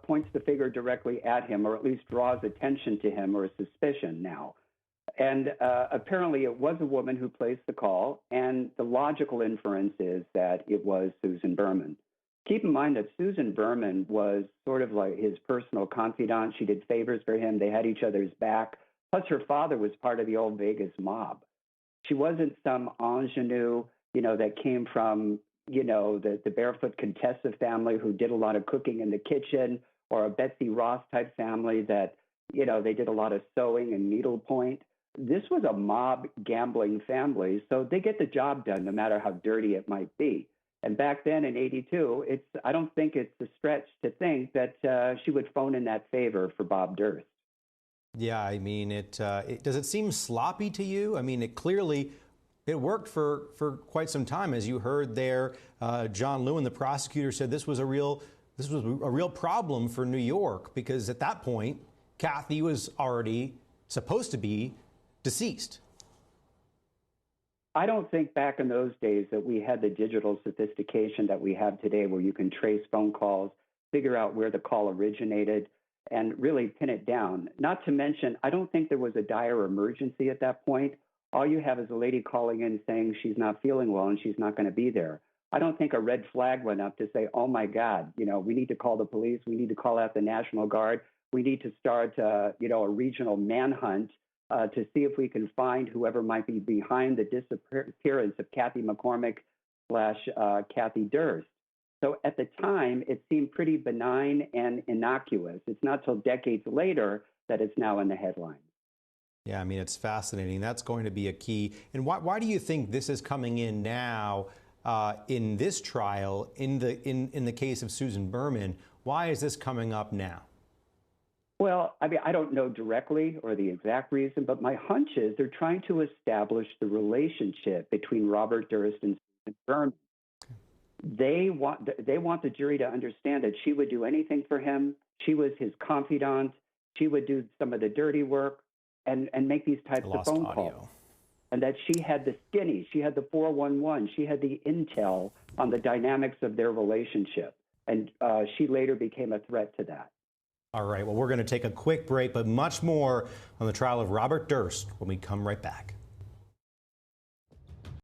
points the finger directly at him, or at least draws attention to him or a suspicion now. And apparently it was a woman who placed the call, and the logical inference is that it was Susan Berman. Keep in mind that Susan Berman was sort of like his personal confidant. She did favors for him. They had each other's back. Plus, her father was part of the old Vegas mob. She wasn't some ingenue, that came from, the Barefoot Contessa family who did a lot of cooking in the kitchen, or a Betsy Ross type family that, they did a lot of sewing and needlepoint. This was a mob gambling family, so they get the job done no matter how dirty it might be. And back then in '82, I don't think it's a stretch to think that she would phone in that favor for Bob Durst. Yeah, I mean, does it seem sloppy to you? I mean, it worked for quite some time. As you heard there, John Lewin, the prosecutor, said this was a real problem for New York, because at that point, Kathy was already supposed to be deceased. I don't think back in those days that we had the digital sophistication that we have today, where you can trace phone calls, figure out where the call originated, and really pin it down. Not to mention, I don't think there was a dire emergency at that point. All you have is a lady calling in saying she's not feeling well and she's not going to be there. I don't think a red flag went up to say, oh my God, we need to call the police. We need to call out the National Guard. We need to start, a regional manhunt to see if we can find whoever might be behind the disappearance of Kathy McCormick / Kathy Durst. So at the time, it seemed pretty benign and innocuous. It's not till decades later that it's now in the headlines. Yeah, I mean, it's fascinating. That's going to be a key. And why do you think this is coming in now in this trial, in the case of Susan Berman? Why is this coming up now? Well, I mean, I don't know directly or the exact reason, but my hunch is they're trying to establish the relationship between Robert Durst and Susan Berman. They want the jury to understand that she would do anything for him. She was his confidant. She would do some of the dirty work and make these types of phone calls. And that she had the skinny, she had the 411, she had the intel on the dynamics of their relationship. And she later became a threat to that. All right, well, we're going to take a quick break, but much more on the trial of Robert Durst when we come right back.